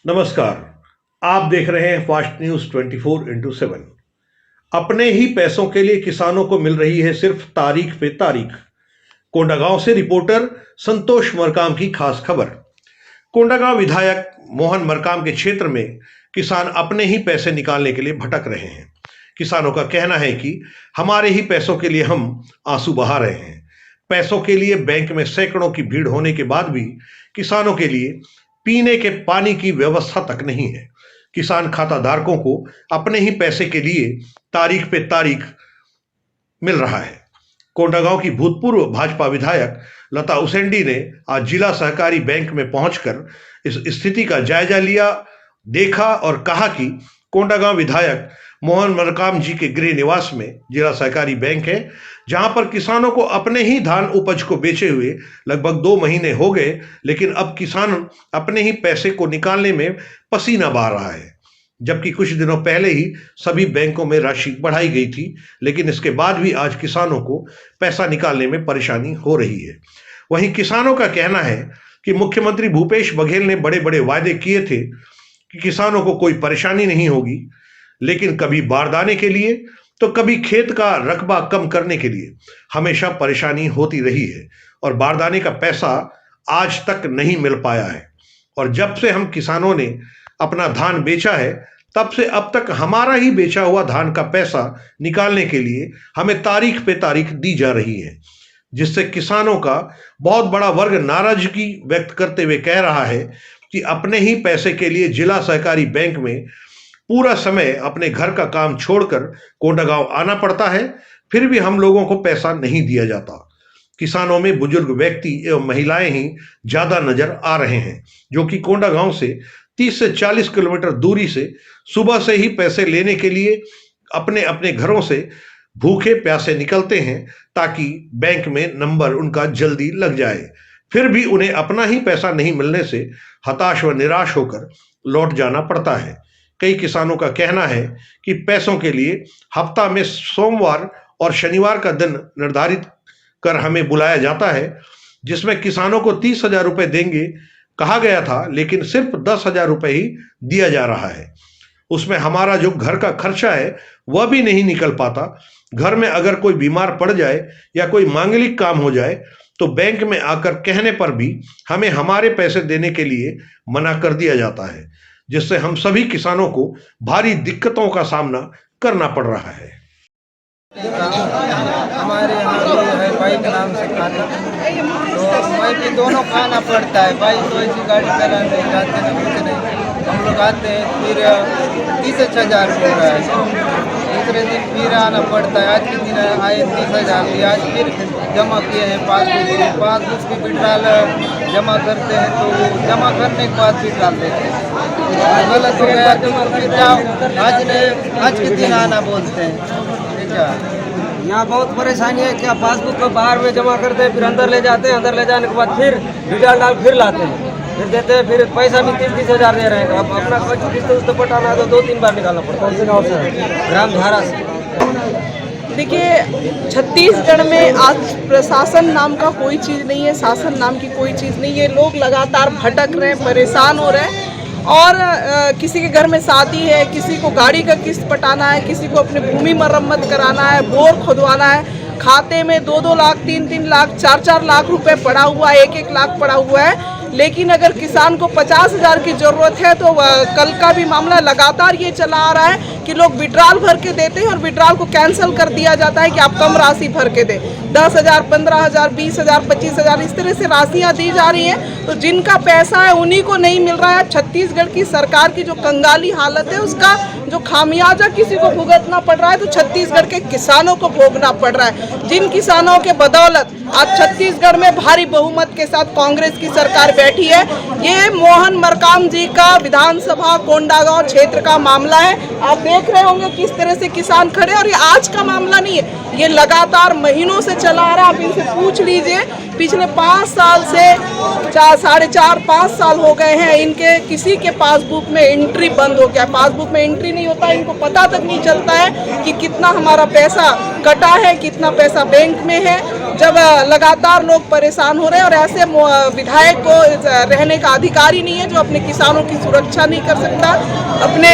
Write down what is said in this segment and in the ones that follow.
नमस्कार। आप देख रहे हैं फास्ट न्यूज 24x7। अपने ही पैसों के लिए किसानों को मिल रही है सिर्फ तारीख पे तारीख। कोंडागांव से रिपोर्टर संतोष मरकाम की खास खबर। कोंडागांव विधायक मोहन मरकाम के क्षेत्र में किसान अपने ही पैसे निकालने के लिए भटक रहे हैं। किसानों का कहना है कि हमारे ही पैसों के लिए हम आंसू बहा रहे हैं। पैसों के लिए बैंक में सैकड़ों की भीड़ होने के बाद भी किसानों के लिए पीने के पानी की व्यवस्था तक नहीं है। किसान खाता धारकों को अपने ही पैसे के लिए तारीख पे तारीख मिल रहा है। कोंडागांव की भूतपूर्व भाजपा विधायक लता उसेंडी ने आज जिला सहकारी बैंक में पहुंचकर इस स्थिति का जायजा लिया, देखा और कहा कि कोंडागांव विधायक मोहन मरकाम जी के गृह निवास में जिला सहकारी बैंक है, जहां पर किसानों को अपने ही धान उपज को बेचे हुए लगभग 2 महीने हो गए, लेकिन अब किसान अपने ही पैसे को निकालने में पसीना बहा रहा है। जबकि कुछ दिनों पहले ही सभी बैंकों में राशि बढ़ाई गई थी, लेकिन इसके बाद भी आज किसानों को पैसा निकालने में परेशानी हो रही है। वहीं किसानों का कहना है कि मुख्यमंत्री भूपेश बघेल ने बड़े बड़े वायदे किए थे कि किसानों को कोई परेशानी नहीं होगी, लेकिन कभी बारदाने के लिए तो कभी खेत का रकबा कम करने के लिए हमेशा परेशानी होती रही है और बारदाने का पैसा आज तक नहीं मिल पाया है। और जब से हम किसानों ने अपना धान बेचा है, तब से अब तक हमारा ही बेचा हुआ धान का पैसा निकालने के लिए हमें तारीख पे तारीख दी जा रही है, जिससे किसानों का बहुत बड़ा वर्ग नाराजगी व्यक्त करते हुए कह रहा है कि अपने ही पैसे के लिए जिला सहकारी बैंक में पूरा समय अपने घर का काम छोड़कर कोंडागांव आना पड़ता है, फिर भी हम लोगों को पैसा नहीं दिया जाता। किसानों में बुजुर्ग व्यक्ति एवं महिलाएं ही ज्यादा नजर आ रहे हैं, जो कि कोंडागांव से 30 से 40 किलोमीटर दूरी से सुबह से ही पैसे लेने के लिए अपने अपने घरों से भूखे प्यासे निकलते हैं, ताकि बैंक में नंबर उनका जल्दी लग जाए। फिर भी उन्हें अपना ही पैसा नहीं मिलने से हताश व निराश होकर लौट जाना पड़ता है। कई किसानों का कहना है कि पैसों के लिए हफ्ता में सोमवार और शनिवार का दिन निर्धारित कर हमें बुलाया जाता है, जिसमें किसानों को 30,000 रुपए देंगे कहा गया था, लेकिन सिर्फ 10,000 रुपए ही दिया जा रहा है। उसमें हमारा जो घर का खर्चा है वह भी नहीं निकल पाता। घर में अगर कोई बीमार पड़ जाए या कोई मांगलिक काम हो जाए तो बैंक में आकर कहने पर भी हमें हमारे पैसे देने के लिए मना कर दिया जाता है, जिससे हम सभी किसानों को भारी दिक्कतों का सामना करना पड़ रहा है। हमारे यहाँ है भाई के नाम से खाता, तो भाई भी दोनों खाना पड़ता है। भाई तो ऐसी गाड़ी चलाने जाते ना कुछ नहीं, हम लोग आते हैं फिर 30,000 हो रहा है। दूसरे दिन फिर आना पड़ता है। आज के दिन आए 30,000, आज फिर जमा किए हैं पासबुक की विड्रॉल जमा करते हैं, तो जमा करने के बाद विड्रॉल देते हैं। गलत हो गया तो फिर जाओ आज के दिन आना बोलते हैं। ठीक है, यहाँ बहुत परेशानी है। क्या पासबुक को बाहर में जमा करते हैं, फिर अंदर ले जाते हैं, अंदर ले जाने के बाद फिर डिटेल डाल फिर लाते हैं, फिर देते हैं, फिर पैसा भी 30,000 दे रहे हैं। अब अपना किस्त पटाना तो 2-3 बार निकालना पड़ता है। कौन से गाँव से? ग्राम धारा से। देखिए, छत्तीसगढ़ में आज प्रशासन नाम का कोई चीज़ नहीं है, शासन नाम की कोई चीज़ नहीं है। लोग लगातार भटक रहे हैं, परेशान हो रहे हैं। और किसी के घर में शादी है, किसी को गाड़ी का किस्त पटाना है, किसी को अपनी भूमि मरम्मत कराना है, बोर खुदवाना है, खाते में 2-2 लाख, 3-3 लाख, 4-4 लाख रुपए पड़ा हुआ है, 1-1 लाख पड़ा हुआ है। लेकिन अगर किसान को 50,000 की ज़रूरत है तो कल का भी मामला लगातार ये चला आ रहा है कि लोग विड्रॉल भर के देते हैं और विड्रॉल को कैंसिल कर दिया जाता है कि आप कम राशि भर के दें। 10,000, 15,000, 20,000, 25,000 इस तरह से राशियाँ दी जा रही हैं, तो जिनका पैसा है उन्हीं को नहीं मिल रहा है। छत्तीसगढ़ की सरकार की जो कंगाली हालत है, उसका जो खामियाजा किसी को भुगतना पड़ रहा है, तो छत्तीसगढ़ के किसानों को भोगना पड़ रहा है। जिन किसानों के बदौलत आज छत्तीसगढ़ में भारी बहुमत के साथ कांग्रेस की सरकार बैठी है। ये मोहन मरकाम जी का विधानसभा कोंडागांव क्षेत्र का मामला है। आप देख रहे होंगे किस तरह से किसान खड़े, और ये आज का मामला नहीं है, ये लगातार महीनों से चला आ रहा है। आप इनसे पूछ लीजिए, पिछले 5 साल से 4.5-5 साल हो गए हैं इनके किसी के पासबुक में एंट्री बंद हो गया। पासबुक में एंट्री नहीं होता, इनको पता तक नहीं चलता है कि कितना हमारा पैसा कटा है, कितना पैसा बैंक में है। जब लगातार लोग परेशान हो रहे हैं और ऐसे विधायक को रहने का अधिकार ही नहीं है जो अपने किसानों की सुरक्षा नहीं कर सकता, अपने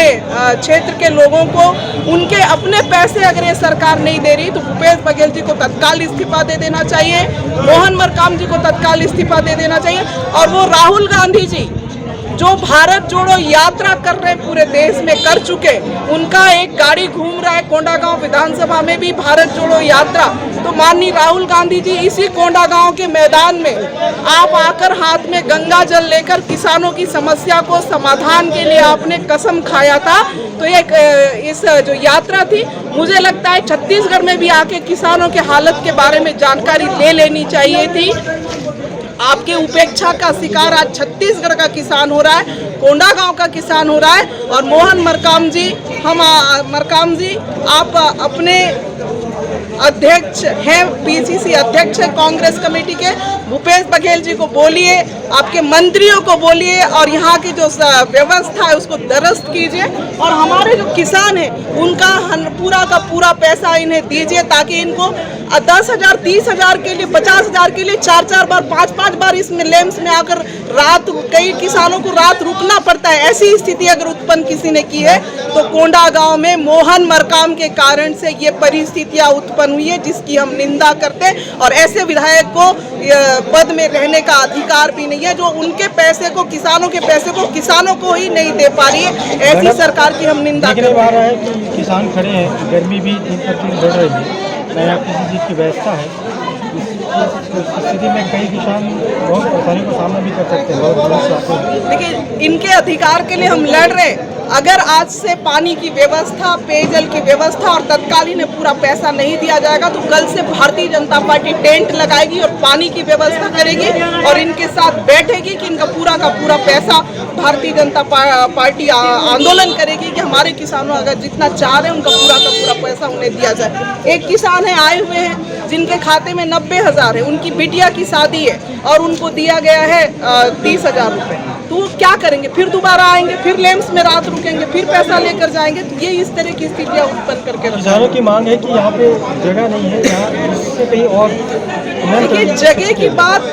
क्षेत्र के लोगों को उनके अपने पैसे अगर ये सरकार नहीं दे रही तो भूपेश बघेल जी को तत्काल इस्तीफा दे देना चाहिए, मोहन मरकाम जी को तत्काल इस्तीफा दे देना चाहिए। और वो राहुल गांधी जी जो भारत जोड़ो यात्रा कर रहे पूरे देश में कर चुके, उनका एक गाड़ी घूम रहा है कोंडागांव विधानसभा में भी भारत जोड़ो यात्रा। तो माननीय राहुल गांधी जी इसी कोंडागांव के मैदान में आप आकर हाथ में गंगा जल लेकर किसानों की समस्या को समाधान के लिए आपने कसम खाया था। तो एक इस जो यात्रा थी, मुझे लगता है छत्तीसगढ़ में भी आके किसानों के हालत के बारे में जानकारी ले लेनी चाहिए थी। आपके उपेक्षा का शिकार आज छत्तीसगढ़ का किसान हो रहा है, कोंडागांव का किसान हो रहा है। और मोहन मरकाम जी, मरकाम जी आप अपने अध्यक्ष हैं, पीसीसी अध्यक्ष हैं कांग्रेस कमेटी के, भूपेश बघेल जी को बोलिए, आपके मंत्रियों को बोलिए और यहाँ की जो व्यवस्था है उसको दुरुस्त कीजिए और हमारे जो किसान हैं उनका पूरा का पूरा पैसा इन्हें दीजिए ताकि इनको 10,000 30,000 के लिए 50,000 के लिए 4-4 बार 5-5 बार इसमें लेम्स में आकर रात, कई किसानों को रात रुकना पड़ता है। ऐसी स्थिति अगर उत्पन्न किसी ने की है तो कोंडागांव में मोहन मरकाम के कारण से ये परिस्थितियां उत्पन्न हुई है जिसकी हम निंदा करते हैं। और ऐसे विधायक को पद में रहने का अधिकार भी नहीं है जो उनके पैसे को, किसानों के पैसे को किसानों को ही नहीं दे पा रही है। ऐसी सरकार की हम निंदा करते हैं। कि किसान खड़े हैं, गर्मी भी दिन प्रतिदिन बढ़ रही है, न यहाँ किसी चीज़ की व्यवस्था है। इस स्थिति में कई किसान बहुत परेशानी का सामना भी कर सकते हैं, बहुत समस्या है। देखिए, इनके अधिकार के लिए हम लड़ रहे हैं। अगर आज से पानी की व्यवस्था, पेयजल की व्यवस्था और तत्कालीन पूरा पैसा नहीं दिया जाएगा तो कल से भारतीय जनता पार्टी टेंट लगाएगी और पानी की व्यवस्था करेगी और इनके साथ बैठेगी कि इनका पूरा का पूरा पैसा भारतीय जनता पार्टी आंदोलन करेगी कि हमारे किसानों अगर जितना चाह रहे हैं उनका पूरा का पूरा पैसा उन्हें दिया जाए। एक किसान है आए हुए हैं जिनके खाते में 90,000 है, उनकी बिटिया की शादी है और उनको दिया गया है 30,000 रुपये। तो वो क्या करेंगे? फिर दोबारा आएंगे, फिर लेम्स में रात रुकेंगे, फिर पैसा लेकर जाएंगे। तो ये इस तरह की स्थितियाँ उत्पन्न करके किसानों की मांग है कि यहाँ पे जगह नहीं है, यहाँ इससे कहीं और। देखिए, जगह की बात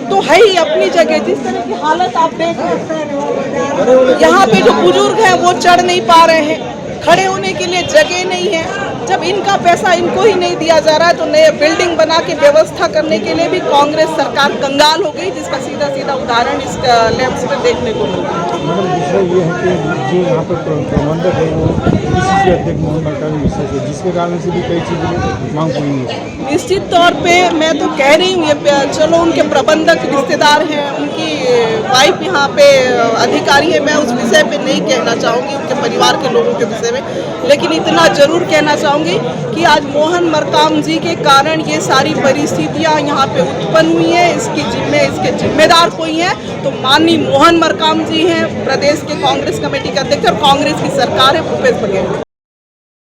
तो है ही अपनी जगह। जिस तरह की हालत आप देख रहे हैं, यहाँ पे जो बुजुर्ग हैं वो चढ़ नहीं पा रहे हैं, खड़े होने के लिए जगह नहीं है। जब इनका पैसा इनको ही नहीं दिया जा रहा है तो नए बिल्डिंग बना के व्यवस्था करने के लिए भी कांग्रेस सरकार कंगाल हो गई, जिसका सीधा सीधा उदाहरण इस लेम्स में देखने को मिला। मतलब दूसरा ये है कि जो यहाँ पर प्रबंधक है वो पीसीसी अध्यक्ष मोहन मरकाम विशेष है, जिसके कारण से भी कई चीज़ें मांग पूरी नहीं। निश्चित तौर पे मैं तो कह रही हूँ, ये चलो उनके प्रबंधक रिश्तेदार हैं, उनकी वाइफ यहाँ पे अधिकारी है, मैं उस विषय पे नहीं कहना चाहूँगी उनके परिवार के लोगों के विषय में, लेकिन इतना जरूर कहना चाहूँगी कि आज मोहन मरकाम जी के कारण ये सारी परिस्थितियाँ यहाँ पे उत्पन्न हुई है। इसके जिम्मेदार कोई हैं तो माननीय मोहन मरकाम जी हैं, प्रदेश के कांग्रेस कमेटी के अध्यक्ष और कांग्रेस की सरकार है भूपेश बघेल।